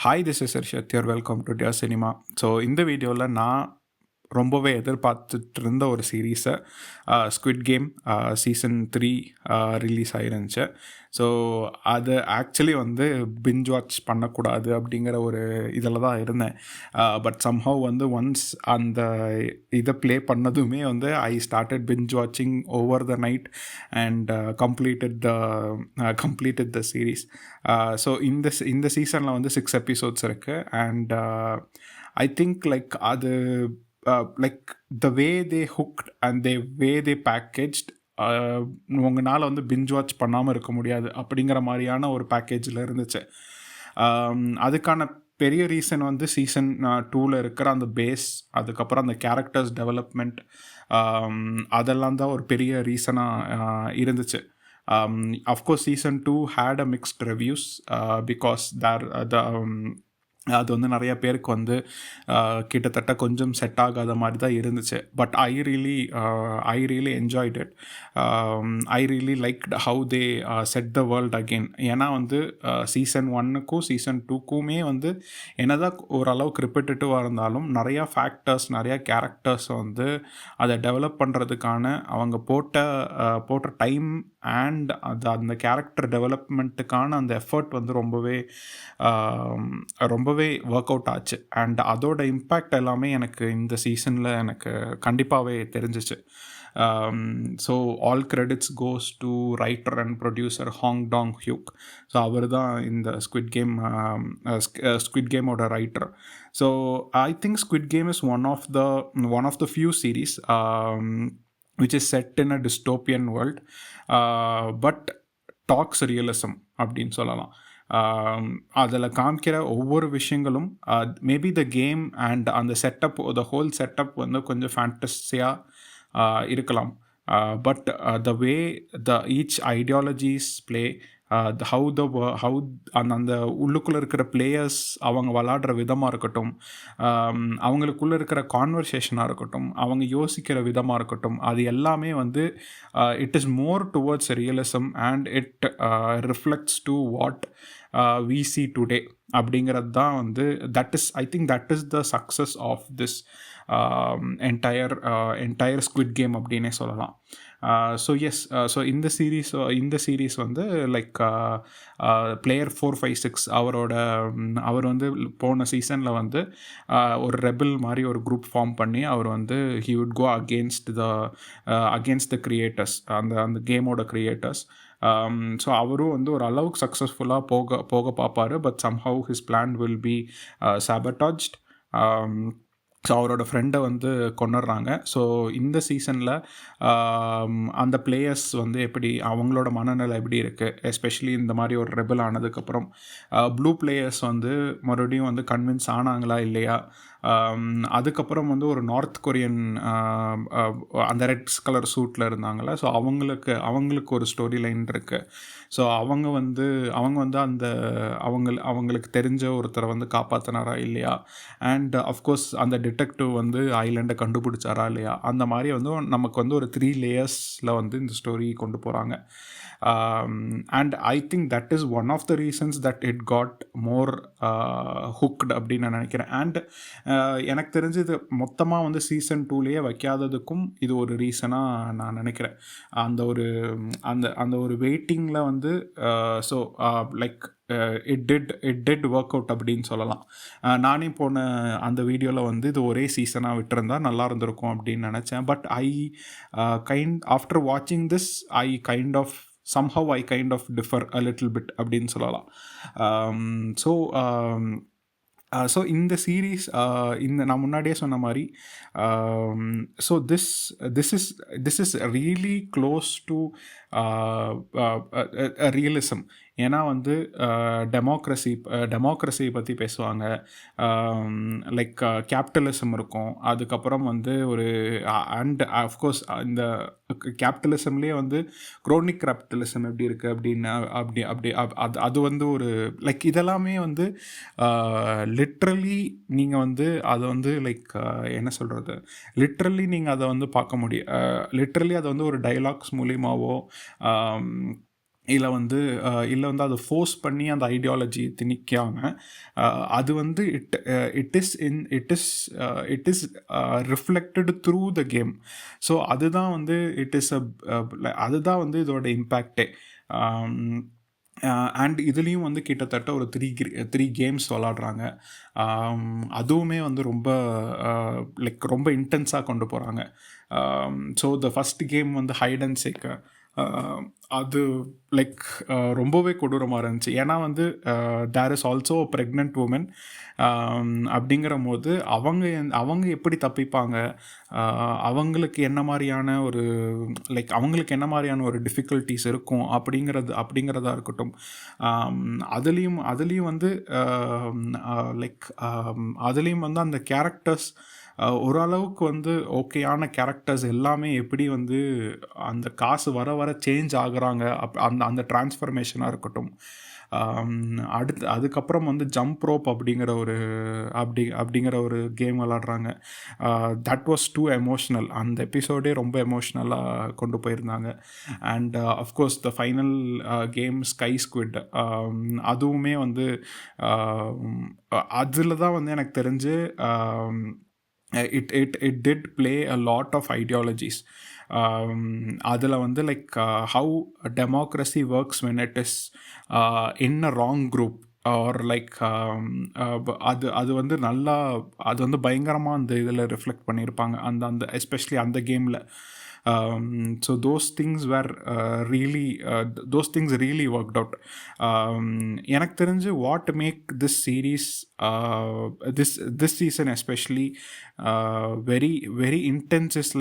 Hi, this is Harshad. Your welcome to dear cinema. So இந்த வீடியோவில் நான் ரொம்பவே எதிர்பார்த்துட்டு இருந்த ஒரு சீரீஸை ஸ்குவிட் கேம் சீசன் 3 ரிலீஸ் ஆயிருந்துச்சு. ஸோ அது ஆக்சுவலி வந்து பிஞ்ச் வாட்ச் பண்ணக்கூடாது அப்படிங்கிற ஒரு இதில் தான் இருந்தேன். பட் சம்ஹவ் வந்து ஒன்ஸ் அந்த இதை ப்ளே பண்ணதுமே வந்து ஐ ஸ்டார்டட் பிஞ்ச் வாட்சிங் over the night and completed the series. So இந்த சீசனில் வந்து 6 எபிசோட்ஸ் இருக்குது. அண்ட் ஐ திங்க் லைக் அது like the way they hooked and the way they packaged, உங்களால் வந்து பிஞ்ச் வாட்ச் பண்ணாமல் இருக்க முடியாது அப்படிங்கிற மாதிரியான ஒரு பேக்கேஜில் இருந்துச்சு. அதுக்கான பெரிய ரீசன் வந்து சீசன் 2ல் இருக்கிற அந்த பேஸ், அதுக்கப்புறம் அந்த கேரக்டர்ஸ் டெவலப்மெண்ட், அதெல்லாம் தான் ஒரு பெரிய ரீசனாக இருந்துச்சு. Of course season 2 had a mixed reviews because அது வந்து நிறைய பேருக்கு வந்து கிட்டத்தட்ட கொஞ்சம் செட் ஆகாத மாதிரி தான் இருந்துச்சு. But I really enjoyed it. I really liked how they said the world again. ஏன்னா வந்து சீசன் 1க்கும் சீசன் 2க்குமே வந்து என்னதான் ஓரளவுக்கு ரிப்பீட்டேட்டிவாக இருந்தாலும் நிறையா ஃபேக்டர்ஸ், நிறையா கேரக்டர்ஸ் வந்து அதை டெவலப் பண்ணுறதுக்கான அவங்க போட்ட டைம் அண்ட் அந்த கேரக்டர் டெவலப்மெண்ட்டுக்கான அந்த எஃபர்ட் வந்து ரொம்பவே ஒர்க் அவுட் ஆச்சு. அண்ட் அதோட இம்பேக்ட் எல்லாமே எனக்கு இந்த சீசனில் எனக்கு கண்டிப்பாகவே தெரிஞ்சிச்சு. So all credits goes to writer and producer Hwang Dong-hyuk. So அவர் தான் இந்த ஸ்குவிட் கேமோட writer. So I think squid game is one of the few series which is set in a dystopian world, but talks realism அப்படின்னு சொல்லலாம். அதில் காமிக்கிற ஒவ்வொரு விஷயங்களும் மேபி த கேம் அண்ட் அந்த செட்டப், த ஹோல் செட்டப் வந்து கொஞ்சம் ஃபேண்டஸியாக இருக்கலாம். But the way each ideologies play, how அந்த உள்ளுக்குள்ளே இருக்கிற பிளேயர்ஸ் அவங்க விளாடுற விதமாக இருக்கட்டும், அவங்களுக்குள்ளே இருக்கிற கான்வர்சேஷனாக இருக்கட்டும், அவங்க யோசிக்கிற விதமாக இருக்கட்டும், அது எல்லாமே வந்து it is more towards realism and it reflects to what we see today அப்படிங்கிறது தான் வந்து I think that is the success of this entire Squid Game அப்படின்னே சொல்லலாம். ஸோ எஸ், ஸோ இந்த சீரீஸ் வந்து லைக் பிளேயர் 456 அவர் வந்து போன சீசனில் வந்து ஒரு ரெபல் மாதிரி ஒரு குரூப் ஃபார்ம் பண்ணி அவர் வந்து he would go against the creators, அந்த கேமோட கிரியேட்டர்ஸ். ஸோ அவரும் வந்து ஒரு அளவுக்கு சக்ஸஸ்ஃபுல்லாக போக பார்ப்பார். But somehow his plan will be sabotaged. So அவரோட ஃப்ரெண்டை வந்து கொண்டுடுறாங்க. ஸோ இந்த சீசனில் அந்த பிளேயர்ஸ் வந்து எப்படி, அவங்களோட மனநிலை எப்படி இருக்குது, எஸ்பெஷலி இந்த மாதிரி ஒரு ரெபல் ஆனதுக்கப்புறம் ப்ளூ பிளேயர்ஸ் வந்து மறுபடியும் வந்து கன்வின்ஸ் ஆனாங்களா இல்லையா, அதுக்கப்புறம் வந்து ஒரு நார்த் கொரியன் அந்த ரெட் கலர் சூட்டில் இருந்தாங்களே, ஸோ அவங்களுக்கு ஒரு ஸ்டோரி லைன் இருக்குது. ஸோ அவங்க வந்து அந்த அவங்களுக்கு தெரிஞ்ச ஒருத்தரை வந்து காப்பாற்றினாரா இல்லையா, அண்ட் அஃப்கோர்ஸ் அந்த டிடெக்டிவ் வந்து ஐலண்டை கண்டுபிடிச்சாரா இல்லையா, அந்த மாதிரி வந்து நமக்கு வந்து ஒரு 3 லேயர்ஸில் வந்து இந்த ஸ்டோரி கொண்டு போகிறாங்க. And I think that is one of the reasons that it got more hooked அப்படின்னு நான் நினைக்கிறேன். அண்ட் எனக்கு தெரிஞ்சு இது மொத்தமாக வந்து சீசன் 2லேயே வைக்காததுக்கும் இது ஒரு ரீசனாக நான் நினைக்கிறேன். அந்த ஒரு வெயிட்டிங்கில் வந்து so like it did work out அப்படின்னு சொல்லலாம். நானே போன அந்த வீடியோவில் வந்து இது ஒரே சீசனாக விட்டுருந்தா நல்லா இருந்திருக்கும் அப்படின்னு நினச்சேன். பட் ஆஃப்டர் வாட்சிங் this somehow I kind of differ a little bit அப்படின்னு சொல்லலாம். ஸோ இந்த சீரீஸ் நான் முன்னாடியே சொன்ன மாதிரி, so this is really close to realism. ஏன்னா வந்து டெமோக்ரஸி பற்றி பேசுவாங்க, லைக் கேபிட்டலிசம் இருக்கும், அதுக்கப்புறம் வந்து ஒரு அண்ட் அஃப்கோர்ஸ் இந்த கேபிட்டலிசம்லேயே வந்து குரோனிக் கேபிட்டலிசம் எப்படி இருக்குது அப்படின்னு அது வந்து ஒரு லைக் இதெல்லாமே வந்து லிட்ரலி நீங்கள் வந்து அதை வந்து லைக் என்ன சொல்கிறது, லிட்ரலி நீங்கள் அதை வந்து பார்க்க முடியும். லிட்ரலி அதை வந்து ஒரு டைலாக்ஸ் மூலியமாவோ இல்லை வந்து அதை ஃபோர்ஸ் பண்ணி அந்த ஐடியாலஜி திணிக்காம அது வந்து it is reflected through the game. So அதுதான் வந்து அதுதான் வந்து இதோட இம்பேக்டே. அண்ட் இதுலேயும் வந்து கிட்டத்தட்ட ஒரு த்ரீ கேம்ஸ் விளாடுறாங்க. அதுவுமே வந்து ரொம்ப ரொம்ப இன்டென்ஸாக கொண்டு போகிறாங்க. ஸோ த ஃபஸ்ட் கேம் வந்து ஹைட் அண்ட் சீக். அது ரொம்பவே கொடூரமாக இருந்துச்சு. ஏன்னா வந்து there is also pregnant woman. அப்படிங்கிற போது அவங்க எப்படி தப்பிப்பாங்க, அவங்களுக்கு என்ன மாதிரியான ஒரு டிஃபிகல்ட்டிஸ் இருக்கும் அப்படிங்கிறதா இருக்கட்டும். அதுலேயும் வந்து அதுலேயும் வந்து அந்த கேரக்டர்ஸ் ஓரளவுக்கு வந்து ஓகேயான கேரக்டர்ஸ் எல்லாமே எப்படி வந்து அந்த காசு வர வர சேஞ்ச் ஆகுறாங்க, அந்த அந்த டிரான்ஸ்ஃபர்மேஷனாக இருக்கட்டும். அதுக்கப்புறம் வந்து ஜம்ப் ரோப் அப்படிங்கிற ஒரு கேம் விளாடுறாங்க. That was too emotional. அந்த எபிசோடே ரொம்ப எமோஷ்னலாக கொண்டு போயிருந்தாங்க. And of course the final game sky squid, அதுவுமே வந்து அதில் தான் வந்து எனக்கு தெரிஞ்சு it did play a lot of ideologies. அதில் வந்து how democracy works when it is in a wrong group, or அது வந்து நல்லா, அது வந்து பயங்கரமாக அந்த இதில் ரிஃப்ளெக்ட் பண்ணியிருப்பாங்க அந்த எஸ்பெஷலி அந்த கேமில். So those things really worked out. எனக்கு தெரிஞ்சு what make this series, this season especially, very very intense is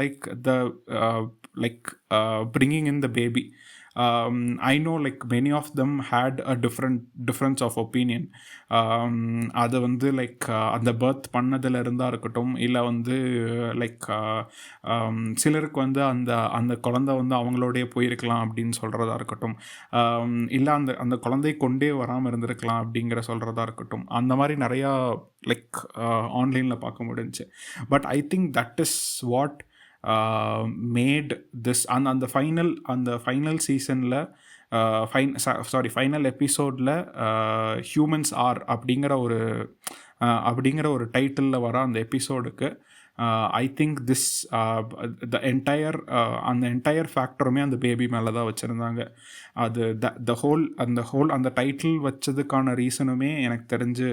bringing in the baby. I know many of them had a difference of opinion. அது வந்து அந்த birth பண்ணதில் இருந்தால் இருக்கட்டும், இல்லை வந்து சிலருக்கு வந்து அந்த அந்த குழந்தை வந்து அவங்களோடைய போயிருக்கலாம் அப்படின்னு சொல்கிறதா இருக்கட்டும், இல்லை அந்த அந்த குழந்தை கொண்டே வராமல் இருந்திருக்கலாம் அப்படிங்கிற சொல்கிறதா இருக்கட்டும். அந்த மாதிரி நிறையா ஆன்லைனில் பார்க்க முடிஞ்சுச்சு. But I think that is what made this அந்த ஃபைனல் சீசனில் ஃபைனல் எபிசோடில் ஹியூமன்ஸ் ஆர் அப்படிங்கிற ஒரு டைட்டிலில் வர அந்த எபிசோடுக்கு ஐ திங்க் திஸ் அந்த என்டையர் ஃபேக்டருமே அந்த பேபி மேலே தான் வச்சுருந்தாங்க. அது அந்த டைட்டில் வச்சதுக்கான ரீசனுமே எனக்கு தெரிஞ்சு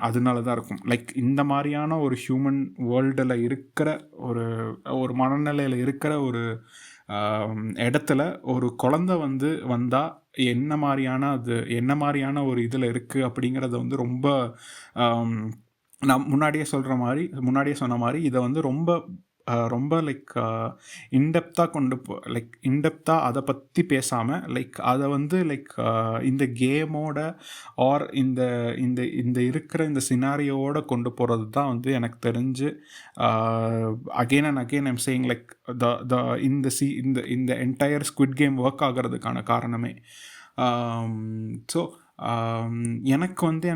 அதனால தான் இருக்கும். இந்த மாதிரியான ஒரு ஹியூமன் வேர்ல்டில் இருக்கிற ஒரு மனநிலையில் இருக்கிற ஒரு இடத்துல ஒரு குழந்தை வந்தால் என்ன மாதிரியான ஒரு இதில் இருக்குது அப்படிங்கிறத வந்து ரொம்ப நான் முன்னாடியே சொன்ன மாதிரி இதை வந்து ரொம்ப இன்டெப்த்தாக அதை பற்றி பேசாமல் அதை வந்து இந்த கேமோட ஆர் இந்த இந்த இந்த இருக்கிற இந்த சினாரியோவோட கொண்டு போகிறது தான் வந்து எனக்கு தெரிஞ்சு again and again I'm saying இந்த என்டையர் ஸ்குவிட் கேம் ஒர்க் ஆகிறதுக்கான காரணமே. ஸோ எனக்கு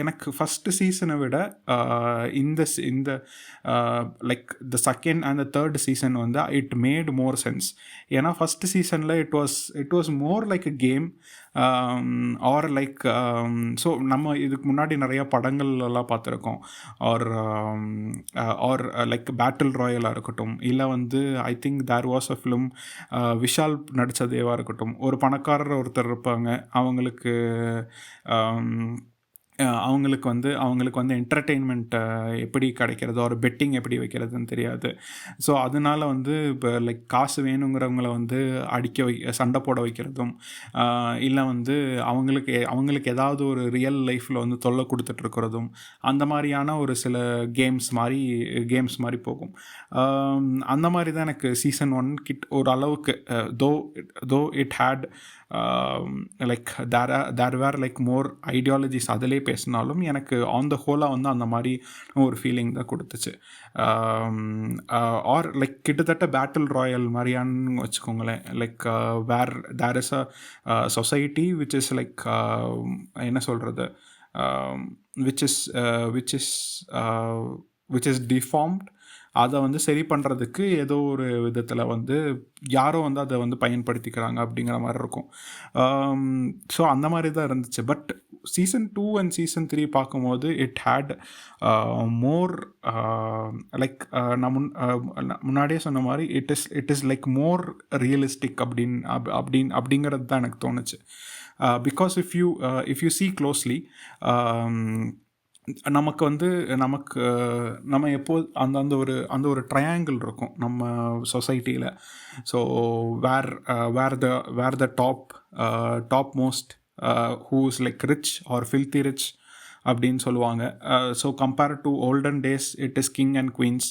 எனக்கு ஃபஸ்ட்டு சீசனை விட இந்த the second and the third season வந்து இட் மேட் மோர் சென்ஸ். ஏன்னா ஃபஸ்ட்டு சீசனில் it was more like a game, or so நம்ம இதுக்கு முன்னாடி நிறையா படங்கள்லாம் பார்த்துருக்கோம், ஆர் பேட்டில் ராயலாக இருக்கட்டும், இல்லை வந்து I think there was a film Vishal நடித்ததேவாக இருக்கட்டும். ஒரு பணக்காரர் ஒருத்தர் இருப்பாங்க, அவங்களுக்கு வந்து என்டர்டெயின்மெண்ட் எப்படி கிடைக்கிறது, ஒரு பெட்டிங் எப்படி வைக்கிறதுன்னு தெரியாது. ஸோ அதனால வந்து இப்போ காசு வேணுங்கிறவங்கள வந்து சண்டை போட வைக்கிறதும், இல்லை வந்து அவங்களுக்கு ஏதாவது ஒரு ரியல் லைஃப்பில் வந்து தொல்லை கொடுத்துட்ருக்கிறதும், அந்த மாதிரியான ஒரு சில கேம்ஸ் மாதிரி போகும். அந்த மாதிரி தான் எனக்கு சீசன் 1 ஒரு அளவுக்கு though it had there were more ideologies அதிலே பேசினாலும் எனக்கு ஆன் த ஹோலாக வந்து அந்த மாதிரி ஒரு ஃபீலிங் தான் கொடுத்துச்சு. ஆர் கிட்டத்தட்ட பேட்டில் ராயல் மாதிரியான்னு வச்சுக்கோங்களேன். Where there is a society which is என்ன சொல்கிறது, விச் இஸ் டிஃபார்ம்ட், அதை வந்து சரி பண்ணுறதுக்கு ஏதோ ஒரு விதத்தில் வந்து யாரோ வந்து அதை வந்து பயன்படுத்திக்கிறாங்க அப்படிங்கிற மாதிரி இருக்கும். ஸோ அந்த மாதிரி தான் இருந்துச்சு. பட் சீசன் 2 அண்ட் சீசன் 3 பார்க்கும்போது இட் ஹேட் மோர் லைக் நான் முன்னாடியே சொன்ன மாதிரி it is like more realistic அப்படிங்கிறது தான் எனக்கு தோணுச்சு. Because if you see closely, நமக்கு வந்து நம்ம எப்போது அந்த ஒரு ட்ரையாங்கிள் இருக்கும் நம்ம சொசைட்டியில். So where the topmost who is like rich or filthy rich அப்படின்னு சொல்லுவாங்க. So compare to olden days it is king and queens.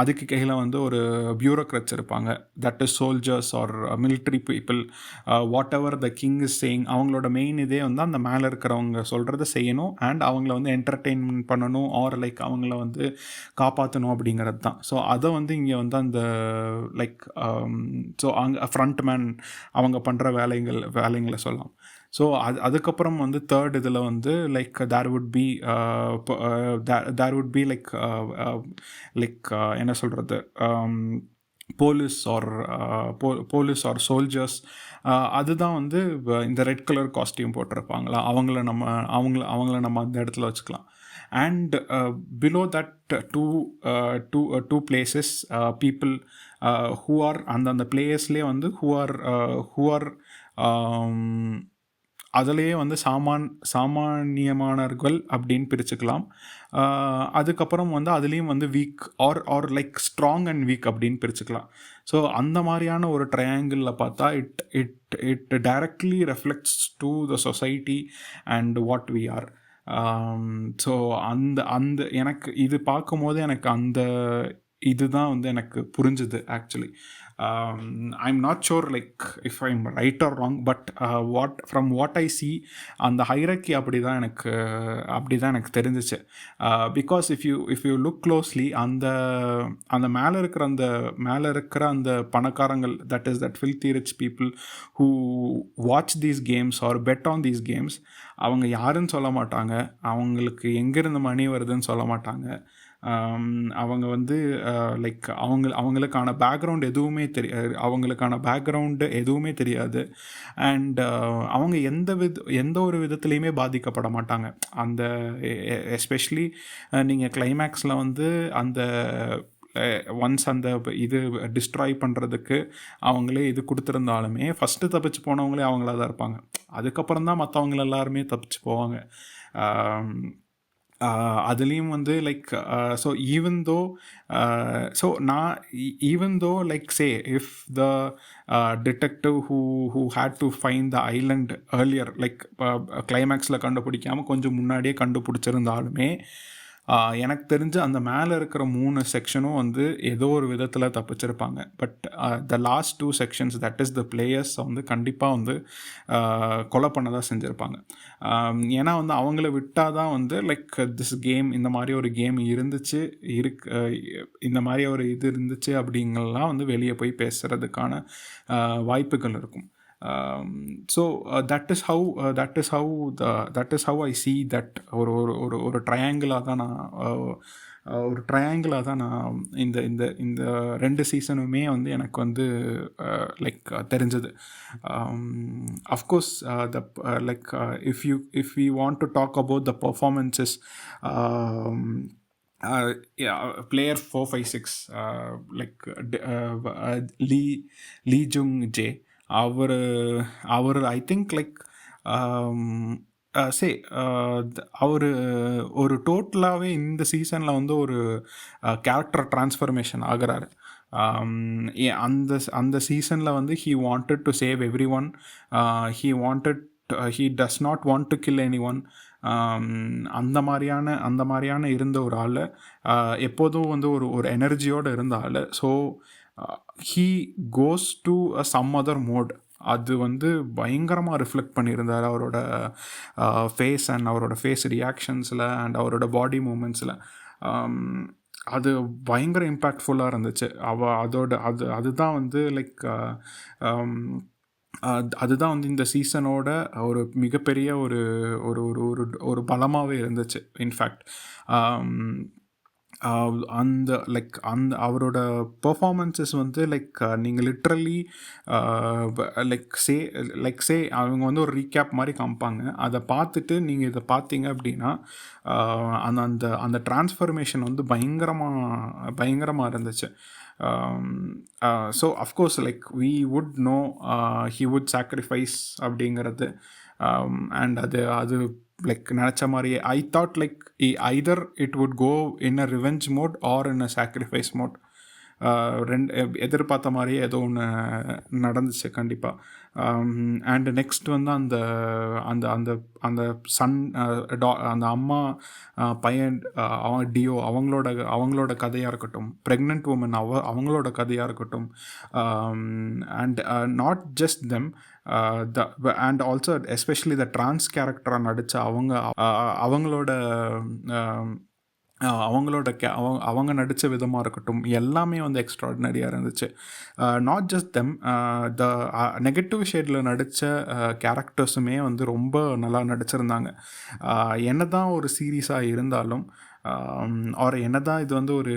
அதுக்கு கையில் வந்து ஒரு பியூரோக்ராட்ஸ் இருப்பாங்க, that is soldiers or military people. Whatever the king is saying, அவங்களோட main இதே வந்து அந்த மேலே இருக்கிறவங்க சொல்கிறத செய்யணும் அண்ட் அவங்கள வந்து என்டர்டெயின்மெண்ட் பண்ணணும் ஆர் லைக் அவங்கள வந்து காப்பாற்றணும் அப்படிங்கிறது தான். ஸோ அதை வந்து இங்கே வந்து அந்த லைக் ஸோ அங்கே ஃப்ரண்ட் மேன் அவங்க பண்ணுற வேலைங்களை சொல்லலாம். ஸோ அதுக்கப்புறம் வந்து தேர்ட் இதில் வந்து like there would be like என்ன சொல்கிறது, போலீஸ் ஆர் சோல்ஜர்ஸ். அதுதான் வந்து இந்த ரெட் கலர் காஸ்டியூம் போட்டிருப்பாங்களா, அவங்கள நம்ம அந்த இடத்துல வச்சுக்கலாம். And below that two places people who are அந்த பிளேயர்ஸ்லேயே வந்து ஹூ ஆர் அதிலேயே வந்து சாமானியமானவர்கள் அப்படின்னு பிரிச்சுக்கலாம். அதுக்கப்புறம் வந்து அதுலேயும் வந்து weak or like strong and weak அப்படின்னு பிரிச்சுக்கலாம். ஸோ அந்த மாதிரியான ஒரு ட்ரையாங்கிளில் பார்த்தா it directly reflects to the society and what we are. So அந்த எனக்கு இது பார்க்கும்போது எனக்கு அந்த இதுதான் வந்து எனக்கு புரிஞ்சுது actually. I'm not sure like if I'm right or wrong, but from what I see, அந்த ஹைரக்கி அப்படி தான் எனக்கு தெரிஞ்சிச்சு. Because if you look closely, அந்த மேலே இருக்கிற அந்த பணக்காரங்கள், that filthy rich people who watch these games or bet on these games, அவங்க யாருன்னு சொல்ல மாட்டாங்க, அவங்களுக்கு எங்கேருந்து மணி வருதுன்னு சொல்ல மாட்டாங்க. அவங்க வந்து லைக் அவங்களுக்கான பேக்ரவுண்ட் எதுவுமே தெரியாது. அண்ட் அவங்க எந்த ஒரு விதத்துலேயுமே பாதிக்கப்பட மாட்டாங்க. அந்த எஸ்பெஷலி நீங்கள் கிளைமேக்ஸில் வந்து அந்த ஒன்ஸ் அந்த இது டிஸ்ட்ராய் பண்ணுறதுக்கு அவங்களே இது கொடுத்துருந்தாலுமே ஃபஸ்ட்டு தப்பிச்சு போனவங்களே அவங்களா தான் இருப்பாங்க. அதுக்கப்புறம் தான் மற்றவங்க எல்லாருமே தப்பிச்சு போவாங்க. அதுலேயும் வந்து like so even though like say if the detective who had to find the island earlier, like கிளைமேக்ஸில் கண்டுபிடிக்காமல் கொஞ்சம் முன்னாடியே கண்டுபிடிச்சிருந்தாலுமே எனக்கு தெரிஞ்சு அந்த மேலே இருக்கிற 3 செக்ஷனும் வந்து ஏதோ ஒரு விதத்தில் தப்பிச்சிருப்பாங்க. But the last 2 sections, that is the players வந்து கண்டிப்பாக வந்து கொலை பண்ண தான் செஞ்சுருப்பாங்க. ஏன்னா வந்து அவங்கள விட்டால் தான் வந்து லைக் திஸ் கேம், இந்த மாதிரி ஒரு கேம் இந்த மாதிரி ஒரு இது இருந்துச்சு அப்படிங்கலாம் வந்து வெளியே போய் பேசுகிறதுக்கான வாய்ப்புகள் இருக்கும். So that is how I see that ஒரு ட்ரையாங்கிளாக தான் நான் இந்த 2 சீசனுமே வந்து எனக்கு வந்து லைக் தெரிஞ்சது. Of course like if we want to talk about the performances, player 456 like Lee Jung-jae, அவர் ஐ திங்க் லைக் அவர் ஒரு டோட்டலாகவே இந்த சீசனில் வந்து ஒரு கேரக்டர் ட்ரான்ஸ்ஃபர்மேஷன் ஆகிறாரு. அந்த சீசனில் வந்து he wanted to save everyone, he does not want to kill anyone. அந்த மாதிரியான இருந்த ஒரு ஆள், எப்போதும் வந்து ஒரு எனர்ஜியோடு இருந்த ஆள். So he goes to some other mode. அது வந்து பயங்கரமாக ரிஃப்ளெக்ட் பண்ணியிருந்தார் அவரோட ஃபேஸ் அண்ட் அவரோட ஃபேஸ் ரியாக்ஷன்ஸில் அண்ட் அவரோட பாடி மூமெண்ட்ஸில். அது பயங்கர இம்பேக்ட்ஃபுல்லாக இருந்துச்சு. அதுதான் வந்து லைக் அதுதான் வந்து இந்த சீசனோட ஒரு மிகப்பெரிய ஒரு ஒரு ஒரு ஒரு பலமாகவே இருந்துச்சு. இன்ஃபேக்ட் அந்த அவரோட பெர்ஃபார்மன்ஸஸ் வந்து நீங்கள் லிட்ரலி சே அவங்க வந்து ஒரு ரீகேப் மாதிரி காமிப்பாங்க. அதை பார்த்துட்டு நீங்கள் இதை பார்த்தீங்க அப்படின்னா அந்த அந்த அந்த டிரான்ஸ்ஃபர்மேஷன் வந்து பயங்கரமாக இருந்துச்சு. So of course we would know he would sacrifice அப்படிங்கிறது. அண்ட் அது நினச்ச மாதிரியே I thought either it would go in a revenge mode or in a sacrifice mode. எதிர்பார்த்த மாதிரியே ஏதோ ஒன்று நடந்துச்சு கண்டிப்பாக. அண்ட் நெக்ஸ்ட் வந்து அந்த அந்த அந்த அந்த சன் அந்த அம்மா பையன் டியோ அவங்களோட கதையாக இருக்கட்டும், ப்ரெக்னென்ட் உமன் அவங்களோட கதையாக இருக்கட்டும், and not just them and also especially the trans கேரக்டராக நடித்த அவங்களோட அவங்க நடித்த விதமாக இருக்கட்டும், எல்லாமே வந்து எக்ஸ்ட்ராடினரியாக இருந்துச்சு. Not just them, the negative ஷேடில் நடித்த கேரக்டர்ஸுமே வந்து ரொம்ப நல்லா நடிச்சிருந்தாங்க. என்ன தான் ஒரு சீரீஸாக இருந்தாலும் ஆர் என்ன தான் இது வந்து ஒரு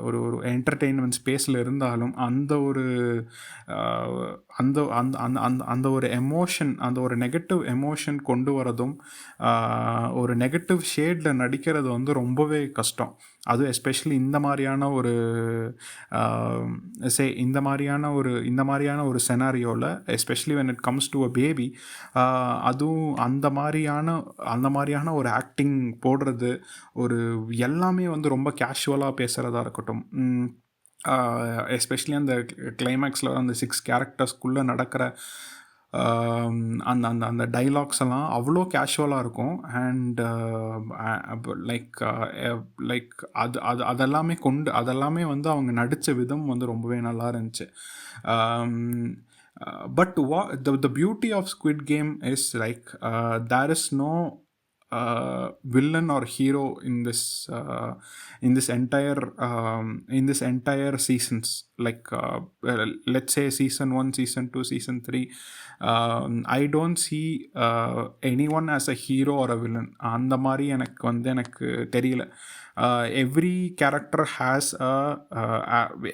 ஒரு ஒரு என்டர்டெயின்மெண்ட் ஸ்பேஸில் இருந்தாலும் அந்த ஒரு அந்த அந்த அந்த அந்த அந்த ஒரு எமோஷன், அந்த ஒரு நெகட்டிவ் எமோஷன் கொண்டு வரதும் ஒரு நெகட்டிவ் ஷேடில் நடிக்கிறது வந்து ரொம்பவே கஷ்டம். அதுவும் எஸ்பெஷலி இந்த மாதிரியான ஒரு செனாரியோவில், especially when it comes to a baby, அதுவும் அந்த மாதிரியான ஒரு ஆக்டிங் போடுறது, ஒரு எல்லாமே வந்து ரொம்ப கேஷுவலாக பேசுகிறதா இருக்கட்டும், எஸ்பெஷலி அந்த கிளைமேக்ஸில் அந்த 6 கேரக்டர்ஸ்குள்ளே நடக்கிற அந்த அந்த அந்த டைலாக்ஸ் எல்லாம் அவ்வளோ கேஷுவலாக இருக்கும். அண்ட் அதெல்லாமே வந்து அவங்க நடித்த விதம் வந்து ரொம்பவே நல்லா இருந்துச்சு. But the beauty of Squid Game is there is no villain or hero in this entire seasons. Let's say season 1, season 2, season 3, I don't see anyone as a hero or a villain. அந்த மாதிரி எனக்கு தெரியல. Every character has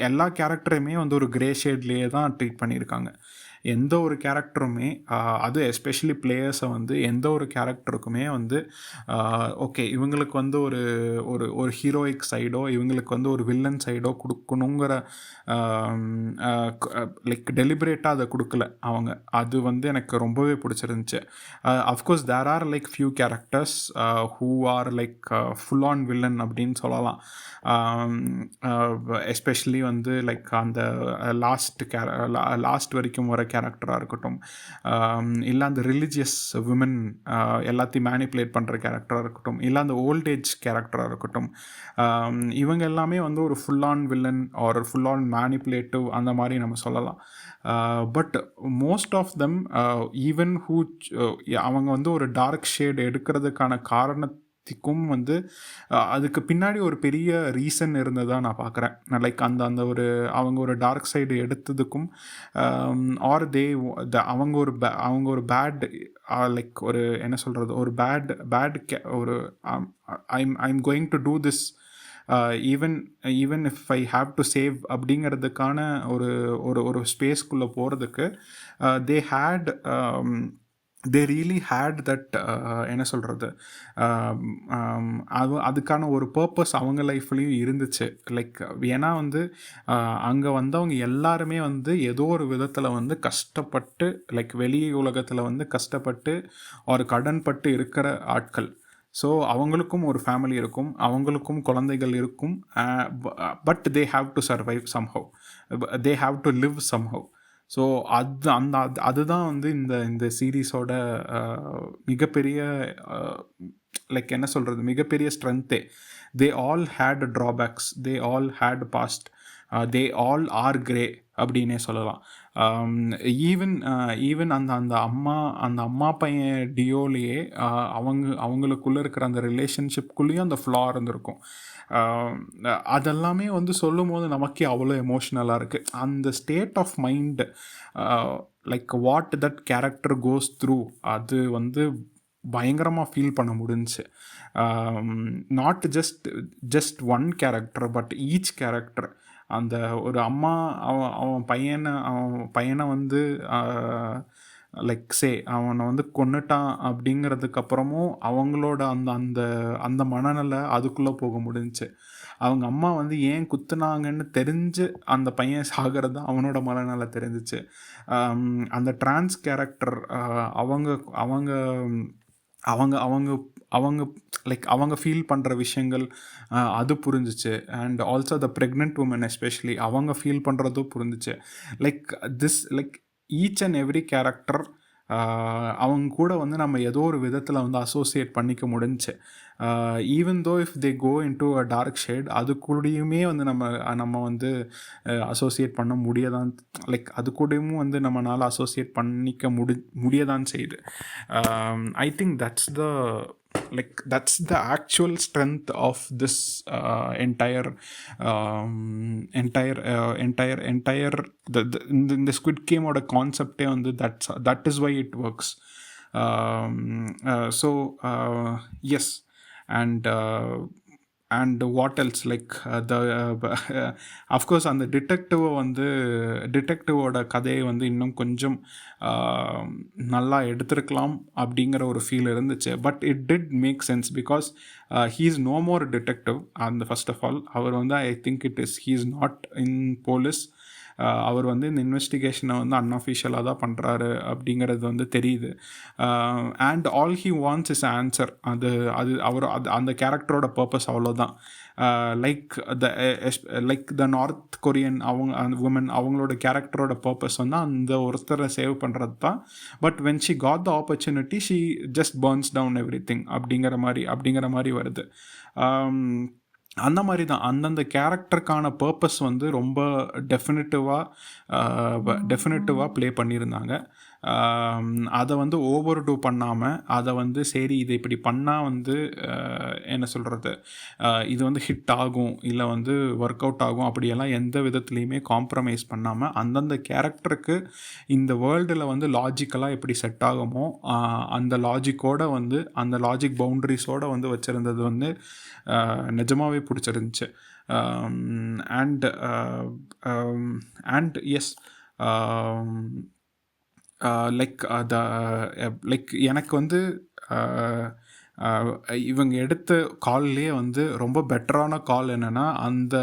எல்லா கேரக்டரையுமே வந்து ஒரு grey ஷேட்லேயே தான் treat பண்ணியிருக்காங்க. எந்த ஒரு கேரக்டருமே, அது எஸ்பெஷலி பிளேயர்ஸை வந்து எந்த ஒரு கேரக்டருக்குமே வந்து ஓகே இவங்களுக்கு வந்து ஒரு ஒரு ஒரு ஹீரோயிக் சைடோ இவங்களுக்கு வந்து ஒரு வில்லன் சைடோ கொடுக்கணுங்கிற டெலிபரேட்டாக அதை கொடுக்கல அவங்க. அது வந்து எனக்கு ரொம்பவே பிடிச்சிருந்துச்சு. Of course there are few characters who are full on villain அப்படின்னு சொல்லலாம். எஸ்பெஷலி வந்து அந்த லாஸ்ட் வரைக்கும் வர கேரக்டராக இருக்கட்டும், இல்லை அந்த ரிலீஜியஸ் விமன் எல்லாத்தையும் மேனிப்புலேட் பண்ணுற கேரக்டராக இருக்கட்டும், இல்லை அந்த ஓல்டேஜ் கேரக்டராக இருக்கட்டும், இவங்க எல்லாமே வந்து ஒரு full on villain or full on manipulative அந்த மாதிரி நம்ம சொல்லலாம். But most of them even அவங்க வந்து ஒரு டார்க் ஷேட் எடுக்கிறதுக்கான காரணத்துக்கும் வந்து அதுக்கு பின்னாடி ஒரு பெரிய ரீசன் இருந்ததாக நான் பார்க்குறேன். அந்த அவங்க ஒரு டார்க் சைடு எடுத்ததுக்கும் ஆர் அவங்க ஒரு பேட் ஒரு என்ன சொல்கிறது, ஒரு பேட் ஒரு I'm going to do this even if I have to save அப்படிங்கிறதுக்கான ஒரு ஸ்பேஸ்க்குள்ளே போகிறதுக்கு they really had that என்ன சொல்கிறது, அதுக்கான ஒரு பர்பஸ் அவங்க லைஃப்லேயும் இருந்துச்சு. ஏன்னா வந்து அங்கே வந்தவங்க எல்லாருமே வந்து ஏதோ ஒரு விதத்தில் வந்து கஷ்டப்பட்டு வெளி உலகத்தில் வந்து கஷ்டப்பட்டு ஒரு கடன்பட்டு இருக்கிற ஆட்கள். ஸோ அவங்களுக்கும் ஒரு ஃபேமிலி இருக்கும், அவங்களுக்கும் குழந்தைகள் இருக்கும். But they have to survive somehow, they have to live somehow. So அதுதான் வந்து இந்த சீரீஸோட மிகப்பெரிய என்ன சொல்கிறது, மிகப்பெரிய ஸ்ட்ரென்த்தே. They all had drawbacks, they all had past, they all are grey அப்படின்னே சொல்லலாம். ஈவன் அந்த அம்மா பையன் டியோலேயே அவங்களுக்குள்ளே இருக்கிற அந்த ரிலேஷன்ஷிப்குள்ளேயும் அந்த ஃப்ளா இருந்திருக்கும். அதெல்லாமே வந்து சொல்லும் போது நமக்கே அவ்வளோ எமோஷ்னலாக இருக்குது. அந்த state of mind what that character goes through, அது வந்து பயங்கரமாக ஃபீல் பண்ண முடிஞ்சுச்சு. Not just one character but each character. அந்த ஒரு அம்மா அவன் பையனை வந்து லைக் அவனை வந்து கொன்னுட்டான் அப்படிங்கிறதுக்கப்புறமும் அவங்களோட அந்த அந்த அந்த மனநிலை அதுக்குள்ளே போக முடிஞ்சுச்சு. அவங்க அம்மா வந்து ஏன் குத்துனாங்கன்னு தெரிஞ்சு அந்த பையன் சாகிறது தான் அவனோட மனநிலை தெரிஞ்சிச்சு. அந்த டிரான்ஸ் கேரக்டர் அவங்க அவங்க அவங்க அவங்க அவங்க லைக் அவங்க ஃபீல் பண்ணுற விஷயங்கள் அது புரிஞ்சிச்சு. And also the pregnant woman especially அவங்க ஃபீல் பண்ணுறதும் புரிஞ்சிச்சு. Like each and every character அவங்க கூட வந்து நம்ம ஏதோ ஒரு விதத்தில் வந்து அசோசியேட் பண்ணிக்க முடிஞ்சுச்சு. Even though if they go into a dark shade அது கூடயுமே வந்து நம்ம வந்து அசோசியேட் பண்ண முடியதான், லைக் அது கூடயும் வந்து நம்மளால் அசோசியேட் பண்ணிக்க முடியதான் செய்யுது. I think that's the actual strength of this entire இந்த ஸ்குவிட் கேமோட கான்செப்டே வந்து that is why it works. So yes, and what else, like of course அந்த டிடெக்டிவோட கதையை வந்து இன்னும் கொஞ்சம் நல்லா எடுத்திருக்கலாம் அப்படிங்கிற ஒரு ஃபீல் இருந்துச்சு. But it did make sense because he is no more detective. அந்த ஃபர்ஸ்ட் ஆஃப் ஆல் அவர் வந்து I think he is not in police. அவர் வந்து இந்த இன்வெஸ்டிகேஷனை வந்து அன்அஃபிஷியலாக தான் பண்ணுறாரு அப்படிங்கிறது வந்து தெரியுது. And all he wants is answer. அந்த கேரக்டரோட பர்பஸ் அவ்வளோதான். லைக் த நார்த் கொரியன் அந்த உமன் அவங்களோட கேரக்டரோட பர்பஸ் வந்து அந்த ஒருத்தரை சேவ் பண்ணுறது தான். But when she got the opportunity she just burns down everything அப்படிங்கிற மாதிரி வருது. அந்த மாதிரி தான் அந்தந்த கேரக்டருக்கான பர்பஸ் வந்து ரொம்ப டெஃபினட்டிவாக ப்ளே பண்ணியிருந்தாங்க. அதை வந்து ஓவர் டூ பண்ணாமல் அதை வந்து சரி இதை இப்படி பண்ணால் வந்து என்ன சொல்கிறது, இது வந்து ஹிட் ஆகும் இல்லை வந்து ஒர்க் அவுட் ஆகும் அப்படியெல்லாம் எந்த விதத்துலேயுமே காம்ப்ரமைஸ் பண்ணாமல் அந்தந்த கேரக்டருக்கு இந்த வேர்ல்டில் வந்து லாஜிக்கலாக எப்படி செட் ஆகுமோ அந்த லாஜிக்கோடு வந்து அந்த லாஜிக் பவுண்ட்ரிஸோடு வந்து வச்சுருந்தது வந்து நிஜமாகவே பிடிச்சிருந்துச்சு. அண்ட் எஸ், லைக் எனக்கு வந்து இவங்க எடுத்த கால்லேயே வந்து ரொம்ப பெட்டரான கால் என்னென்னா அந்த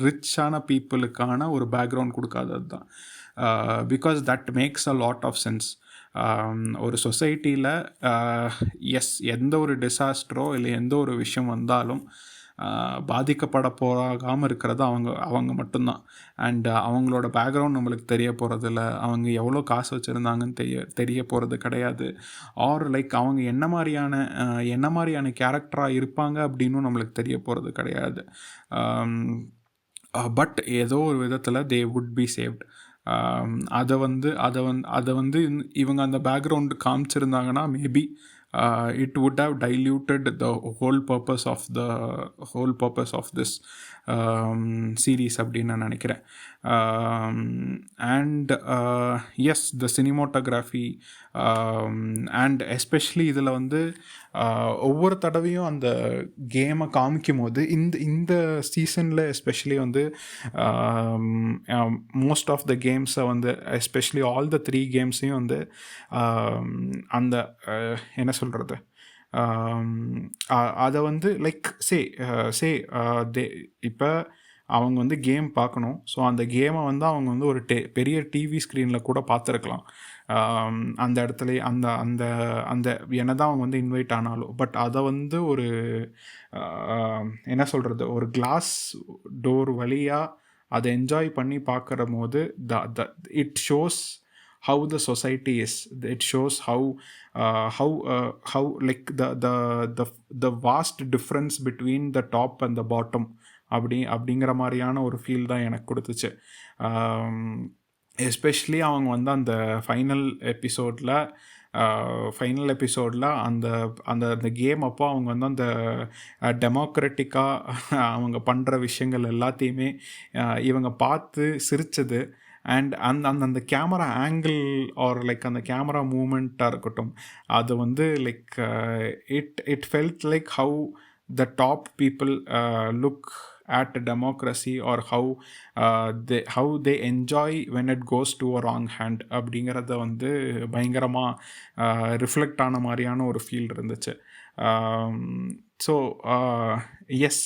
ரிச்சான பீப்புளுக்கான ஒரு பேக்ரவுண்ட் கொடுக்காதது தான். Because that makes a lot of sense. ஒரு சொசைட்டியில் எஸ் எந்த ஒரு டிசாஸ்டரோ இல்லை எந்த ஒரு விஷயம் வந்தாலும் பாதிக்கப்பட போகாமல் இருக்கிறது அவங்க மட்டும்தான். அண்ட் அவங்களோட பேக்ரவுண்ட் நம்மளுக்கு தெரிய போகிறதில்ல, அவங்க எவ்வளோ காசு வச்சுருந்தாங்கன்னு தெரிய போகிறது கிடையாது. ஆர் லைக் அவங்க என்ன மாதிரியான கேரக்டராக இருப்பாங்க அப்படின்னும் நம்மளுக்கு தெரிய போகிறது கிடையாது. பட் ஏதோ ஒரு விதத்தில் தே வுட் பி சேவ்ட். அதை வந்து இவங்க அந்த பேக்ரவுண்டு காமிச்சிருந்தாங்கன்னா maybe it would have diluted the whole purpose of this series அப்படின்னு நான் நினைக்கிறேன். And yes, the cinematography and especially இதில் வந்து ஒவ்வொரு தடவையும் அந்த கேமை காமிக்கும் போது இந்த சீசனில் எஸ்பெஷலி வந்து மோஸ்ட் ஆஃப் த கேம்ஸை வந்து எஸ்பெஷலி ஆல் த 3 கேம்ஸையும் வந்து அந்த என்ன சொல்கிறது, அதை வந்து லைக் இப்போ அவங்க வந்து கேம் பார்க்கணும். ஸோ அந்த கேமை வந்து அவங்க வந்து ஒரு பெரிய டிவி ஸ்க்ரீனில் கூட பார்த்துருக்கலாம். அந்த இடத்துல அந்த அந்த அந்த என்ன தான் அவங்க வந்து இன்வைட் ஆனாலும். பட் அதை வந்து ஒரு என்ன சொல்கிறது, ஒரு கிளாஸ் டோர் வழியாக அதை என்ஜாய் பண்ணி பார்க்குற போது it shows how the society is. It shows how like the vast difference between the top and the bottom அப்படிங்கிற மாதிரியான ஒரு ஃபீல் தான் எனக்கு கொடுத்துச்சு. எஸ்பெஷலி அவங்க வந்து அந்த ஃபைனல் எபிசோடில் அந்த அந்த கேம் அப்போ அவங்க வந்து அந்த டெமோக்ராட்டிக்காக அவங்க பண்ணுற விஷயங்கள் எல்லாத்தையுமே இவங்க பார்த்து சிரித்தது. அண்ட் அந்த கேமரா ஆங்கிள் ஆர் லைக் அந்த கேமரா மூமெண்ட்டாக இருக்கட்டும், அது வந்து like it felt like how the top people look at democracy or how they enjoy when it goes to a wrong hand அப்படிங்கிறத வந்து பயங்கரமாக ரிஃப்ளெக்ட் ஆன மாதிரியான ஒரு ஃபீல் இருந்துச்சு. ஸோ எஸ்,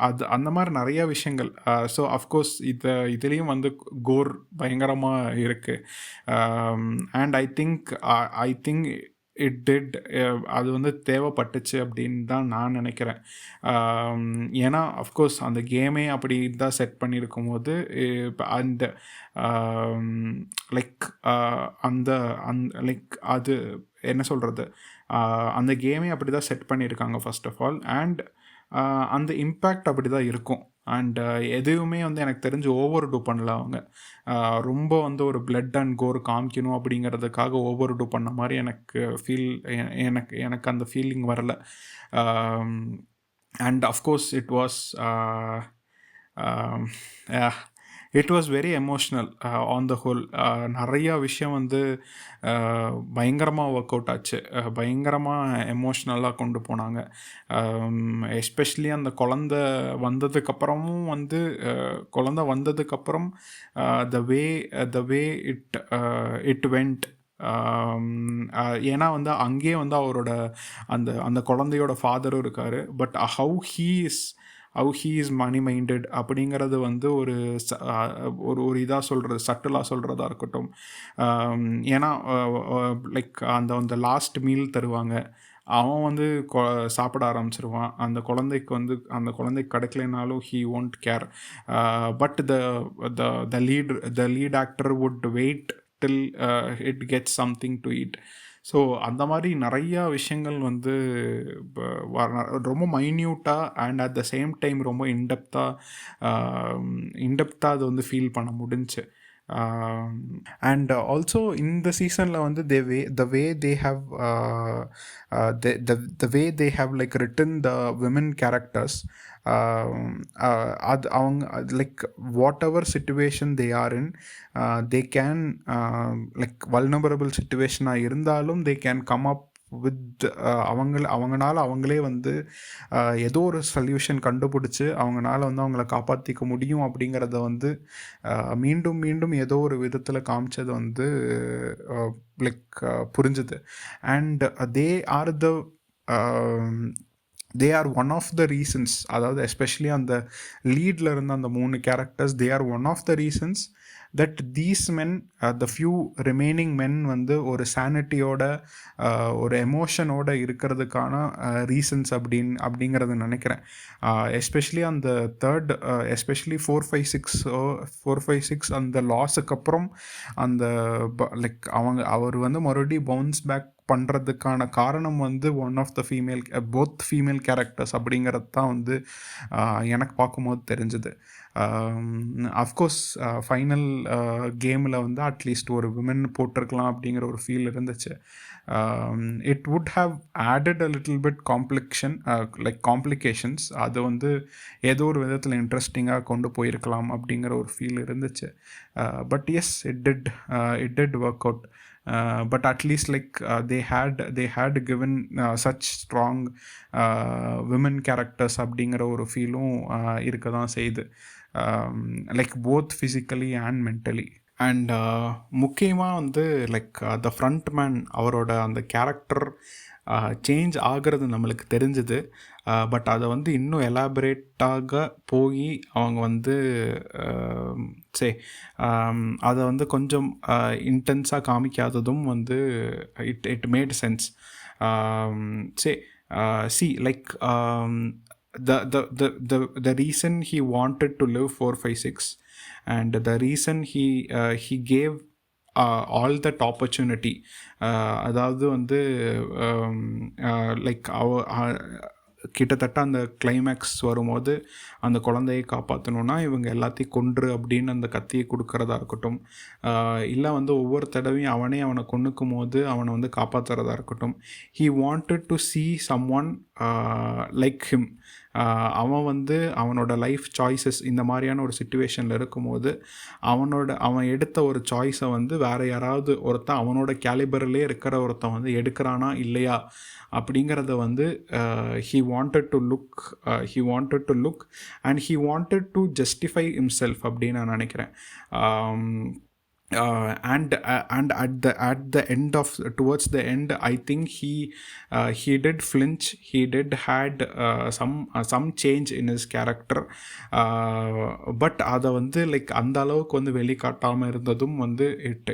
அது அந்த மாதிரி நிறைய விஷயங்கள். ஸோ அஃப்கோர்ஸ் இதுலேயும் வந்து கோர் பயங்கரமாக இருக்குது. And I think it did, அது வந்து தேவைப்பட்டுச்சு அப்படின்னு தான் நான் நினைக்கிறேன். ஏன்னா அஃப்கோர்ஸ் அந்த கேமே அப்படி தான் செட் பண்ணியிருக்கும் போது அந்த லைக் லைக் அது என்ன சொல்கிறது, அந்த கேமே அப்படி தான் செட் பண்ணியிருக்காங்க ஃபர்ஸ்ட் ஆஃப் ஆல். அண்ட் அந்த இம்பேக்ட் அப்படி தான் இருக்கும். அண்ட் எதுவுமே வந்து எனக்கு தெரிஞ்சு ஓவர் டூ பண்ணல அவங்க. ரொம்ப வந்து ஒரு பிளட் அண்ட் கோர் காமிக்கணும் அப்படிங்கிறதுக்காக ஓவர் டூ பண்ண மாதிரி எனக்கு அந்த ஃபீலிங் வரல. And of course it was very emotional on the whole. நிறையா விஷயம் வந்து பயங்கரமாக ஒர்க் அவுட் ஆச்சு, பயங்கரமாக எமோஷ்னலாக கொண்டு போனாங்க. எஸ்பெஷலி அந்த குழந்த வந்ததுக்கப்புறமும் வந்து வந்ததுக்கப்புறம் த வே இட் வெண்ட். ஏன்னா வந்து அங்கேயே வந்து அவரோட அந்த குழந்தையோட ஃபாதரும் இருக்கார். But how he is money minded அப்படிங்கிறது வந்து ஒரு இதாக சொல்கிறது, சட்டிலாக சொல்கிறதா இருக்கட்டும். ஏன்னா லைக் அந்த லாஸ்ட் மீல் தருவாங்க, அவன் வந்து சாப்பிட ஆரம்பிச்சிருவான். அந்த குழந்தைக்கு கிடைக்கலனாலும் he won't care. But the lead actor would wait till it gets something to eat. So அந்த மாதிரி நிறையா விஷயங்கள் வந்து ரொம்ப மைன்யூட்டாக and at the same time ரொம்ப இன்டெப்த்தாக அது வந்து ஃபீல் பண்ண முடிஞ்சுச்சு. அண்ட் ஆல்சோ இந்த சீசனில் வந்து the way they have like written the women characters, அது அவங்க like whatever situation they are in, they can like vulnerable சிச்சுவேஷனாக இருந்தாலும் they can come up with அவங்களால அவங்களே வந்து ஏதோ ஒரு சொல்யூஷன் கண்டுபிடிச்சி அவங்களால வந்து அவங்கள காப்பாற்றிக்க முடியும் அப்படிங்கிறத வந்து மீண்டும் மீண்டும் ஏதோ ஒரு விதத்தில் காமிச்சது வந்து லைக் புரிஞ்சுது. And they are one of the reasons, அதாவது எஸ்பெஷலி அந்த லீடில் இருந்த அந்த 3 characters, they are one of the reasons that these men, the few remaining men வந்து ஒரு சானிட்டியோட ஒரு எமோஷனோட இருக்கிறதுக்கான ரீசன்ஸ் அப்படிங்கிறத நினைக்கிறேன். எஸ்பெஷலி அந்த தேர்ட், எஸ்பெஷலி 4-5-6 அந்த லாஸுக்கு அப்புறம் அந்த லைக் அவர் வந்து மறுபடியும் பவுன்ஸ் பேக் பண்ணுறதுக்கான காரணம் வந்து போத் ஃபீமேல் கேரக்டர்ஸ் அப்படிங்கிறது தான் வந்து எனக்கு பார்க்கும்போது தெரிஞ்சுது. அஃப்கோர்ஸ் ஃபைனல் கேமில் வந்து அட்லீஸ்ட் ஒரு விமன் போட்டிருக்கலாம் அப்படிங்கிற ஒரு ஃபீல் இருந்துச்சு. It would have added a little bit complications. அது வந்து ஏதோ ஒரு விதத்தில் இன்ட்ரெஸ்டிங்காக கொண்டு போயிருக்கலாம் அப்படிங்கிற ஒரு ஃபீல் இருந்துச்சு. But yes, it did work out. But at least like they had given such strong women characters அப்படிங்கிற ஒரு ஃபீலும் இருக்க தான் செய்யுது, like both physically and mentally. And முக்கியமாக வந்து லைக் த ஃப்ரண்ட் மேன் அவரோட அந்த கேரக்டர் சேஞ்ச் ஆகிறது நம்மளுக்கு தெரிஞ்சுது. பட் அதை வந்து இன்னும் எலாபரேட்டாக போய் அவங்க வந்து அதை வந்து கொஞ்சம் இன்டென்ஸாக காமிக்காததும் வந்து it made sense. Like the reason he wanted to live 4-5-6 and the reason he gave all that opportunity, அதாவது வந்து லைக் கிட்டத்தட்ட அந்த கிளைமேக்ஸ் வரும்போது அந்த குழந்தையை காப்பாற்றணுன்னா இவங்க எல்லாத்தையும் கொன்று அப்படின்னு அந்த கத்தியை கொடுக்கறதா இருக்கட்டும், இல்லை வந்து ஒவ்வொரு தடவையும் அவனை கொன்னுக்கும் போது அவனை வந்து காப்பாற்றுறதா இருக்கட்டும், he wanted to see someone like him, அவன் வந்து அவனோட லைஃப் சாய்ஸஸ் இந்த மாதிரியான ஒரு சுச்சுவேஷனில் இருக்கும்போது அவன் எடுத்த ஒரு சாய்ஸை வந்து வேறு யாராவது ஒருத்தன் அவனோட கேலிபர்லேயே இருக்கிற ஒருத்தன் வந்து எடுக்கிறானா இல்லையா அப்படிங்கிறத வந்து he wanted to look and he wanted to justify himself அப்படின்னு நான் நினைக்கிறேன். And at the end of towards the end, I think he did flinch. He did had some change in his character, but அதை வந்து like அந்த அளவுக்கு வந்து வெளிக்காட்டாமல் இருந்ததும் வந்து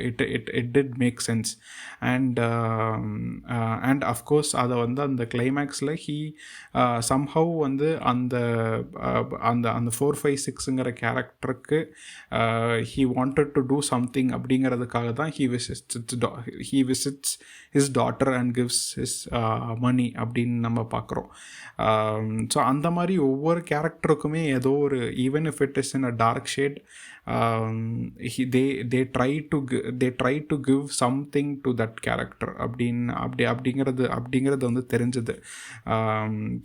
it did make sense. And of course அதை வந்து அந்த கிளைமேக்ஸில் somehow வந்து அந்த அந்த அந்த 456ங்கிற கேரக்டருக்கு he wanted to do something அப்படிங்கிறதுக்காக தான் he visits his daughter and gives his money அப்படின்னு நம்ம பார்க்குறோம். ஸோ அந்த மாதிரி ஒவ்வொரு கேரக்டருக்குமே ஏதோ ஒரு even if it is in a dark shade they try to give something to that character அப்படிங்கிறது வந்து தெரிஞ்சது.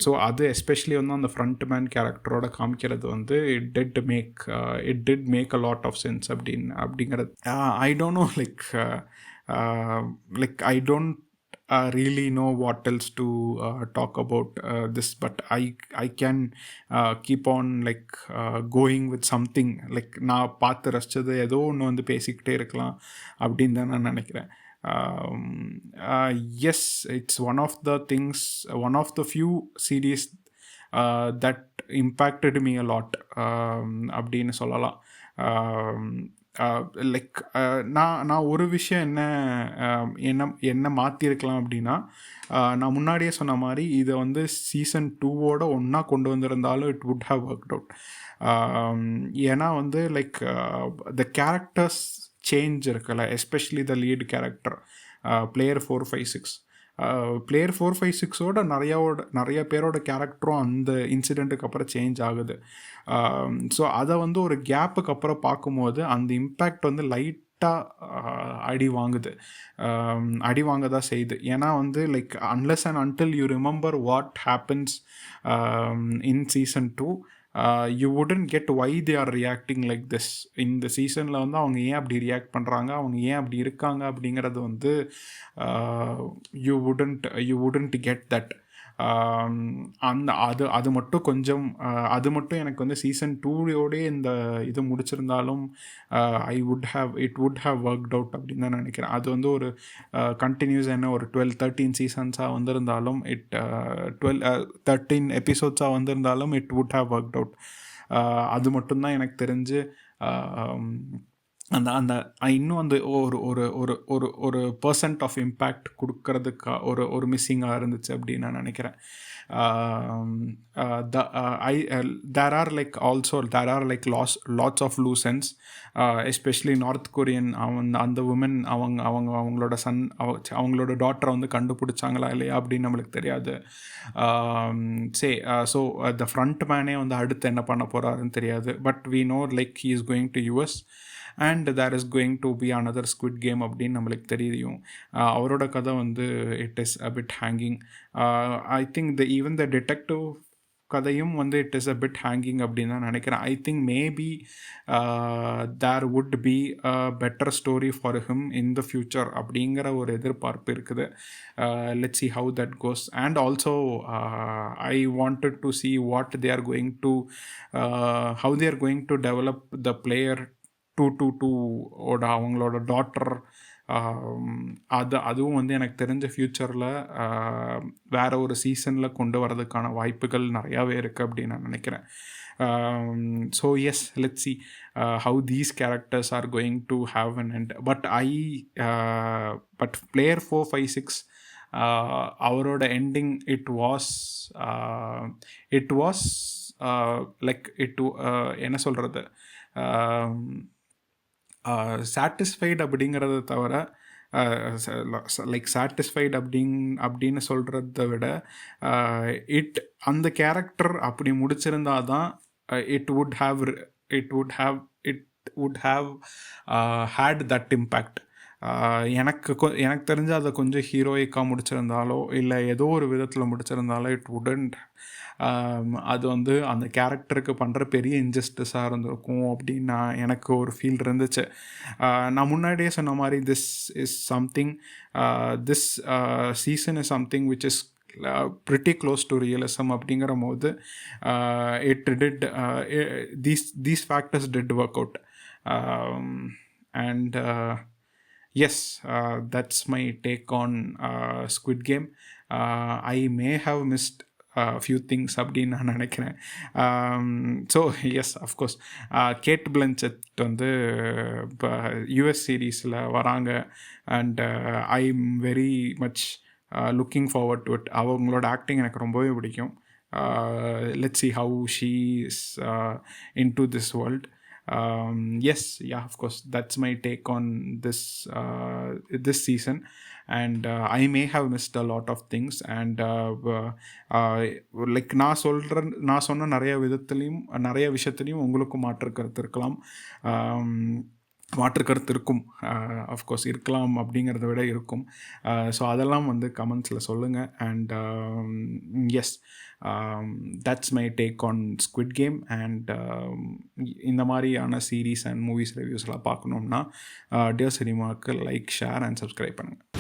ஸோ அது எஸ்பெஷலி வந்து அந்த ஃப்ரண்ட் மேன் கேரக்டரோட காமிக்கிறது வந்து it did make a lot of sense அப்படிங்கிறது. I don't know, like I don't really know what else to talk about this, but I can keep on like going with something like நான் பார்த்து ரசிச்சது ஏதோ ஒன்று வந்து பேசிக்கிட்டே இருக்கலாம் அப்படின்னு தான் நான் நினைக்கிறேன். Yes, it's one of the few series that impacted me a lot அப்படின்னு சொல்லலாம். லைக் நான் ஒரு விஷயம் என்ன மாற்றிருக்கலாம் அப்படின்னா, நான் முன்னாடியே சொன்ன மாதிரி இதை வந்து சீசன் 2வோட ஒன்றா கொண்டு வந்திருந்தாலும் it would have worked out. ஏன்னா வந்து லைக் த கேரக்டர்ஸ் சேஞ்ச் இருக்குல்ல, especially the lead character player 456. Player 456ஓட நிறைய பேரோட கேரக்டரும் அந்த இன்சிடெண்ட்டுக்கு அப்புறம் சேஞ்ச் ஆகுது. ஸோ அதை வந்து ஒரு கேப்புக்கு அப்புறம் பார்க்கும்போது அந்த இம்பேக்ட் வந்து லைட்டாக அடி வாங்க தான் செய்யுது. ஏன்னா வந்து like unless and until you remember what happens in season 2, you wouldn't get why they are reacting like this. இந்த சீசனில் வந்து அவங்க ஏன் அப்படி ரியாக்ட் பண்ணுறாங்க, அவங்க ஏன் அப்படி இருக்காங்க அப்படிங்கிறது வந்து you wouldn't get that. அது மட்டும் எனக்கு வந்து சீசன் 2யோடே இந்த இது முடிச்சிருந்தாலும் it would have worked out அப்படின்னு தான் நினைக்கிறேன். அது வந்து ஒரு கண்டினியூஸ் ஒரு 12-13 சீசன்ஸாக வந்திருந்தாலும் 13 எபிசோட்ஸாக வந்திருந்தாலும் it would have worked out. அது மட்டும்தான் எனக்கு தெரிஞ்சு அந்த இன்னும் அந்த ஒரு பர்சன்ட் ஆஃப் இம்பேக்ட் கொடுக்கறதுக்கு ஒரு மிஸ்ஸிங்காக இருந்துச்சு அப்படின்னு நான் நினைக்கிறேன். there are lots of loose ends, especially north Korean அந்த உமன் அவங்களோட அவங்களோட டாட்டரை வந்து கண்டுபிடிச்சாங்களா இல்லையா அப்படின்னு நம்மளுக்கு தெரியாது. ஸோ த ஃப்ரண்ட் மேனே வந்து அடுத்து என்ன பண்ண போகிறாருன்னு தெரியாது. But we know like he is going to US and there is going to be another Squid Game அப்படின்னு நம்மளுக்கு தெரியும். அவரோட கதை வந்து it is a bit hanging. I think even the detective கதையும் வந்து it is a bit hanging அப்படின்னு தான் நினைக்கிறேன். I think maybe there would be a better story for him in the future அப்படிங்கிற ஒரு எதிர்பார்ப்பு இருக்குது. Let's see how that goes. And also I wanted to see what they are going to how they are going to develop the player 222 ஓட அவங்களோட daughter. அதுவும் வந்து எனக்கு தெரிஞ்ச ஃப்யூச்சரில் வேறு ஒரு சீசனில் கொண்டு வரதுக்கான வாய்ப்புகள் நிறையாவே இருக்குது அப்படின்னு நான் நினைக்கிறேன். So yes, let's see how these characters are going to have an end. But player 456 அவரோட எண்டிங் it was like என்ன சொல்கிறது, சாட்டிஸ்ஃபைடு அப்படிங்கிறத தவிர லைக் சாட்டிஸ்ஃபைடு அப்படின்னு சொல்கிறத விட அந்த கேரக்டர் அப்படி முடிச்சிருந்தா தான் it would have had that impact. எனக்கு தெரிஞ்சு அதை கொஞ்சம் ஹீரோயிக்காக முடிச்சிருந்தாலோ இல்லை ஏதோ ஒரு விதத்தில் முடிச்சிருந்தாலோ இட் வுடன்ட் அது வந்து அந்த கேரக்டருக்கு பண்ணுற பெரிய இன்ஜஸ்டிஸாக இருந்திருக்கும் அப்படின்னு எனக்கு ஒரு ஃபீல் இருந்துச்சு. நான் முன்னாடியே சொன்ன மாதிரி this is something this season is something which is pretty close to realism அப்படிங்கிற போது it did these factors did work out, and yes, that's my take on Squid Game. I may have missed few things அப்படின்னு நான் நினைக்கிறேன். So yes of course gate பிளன்செட் வந்து இப்போ US சீரீஸில் வராங்க and I am very much looking forward to it. அவங்களோட acting எனக்கு ரொம்பவே பிடிக்கும். Let's see how she is into this world. Yes, yeah, of course, that's my take on this season, and I may have missed a lot of things, and like நான் சொன்ன நிறைய விதத்துலேயும் நிறைய விஷயத்துலையும் உங்களுக்கு மாற்று கருத்து இருக்கலாம், மாற்று கருத்து இருக்கும், அஃப்கோர்ஸ் இருக்கலாம் அப்படிங்கிறத விட இருக்கும். ஸோ அதெல்லாம் வந்து கமெண்ட்ஸில் சொல்லுங்கள். And yes, that's my take on Squid Game. And இந்த மாதிரியான சீரீஸ் அண்ட் மூவிஸ் ரிவ்யூஸ்லாம் பார்க்கணுன்னா டியர் சினிமாவுக்கு லைக், ஷேர் அண்ட் சப்ஸ்கிரைப் பண்ணுங்கள்.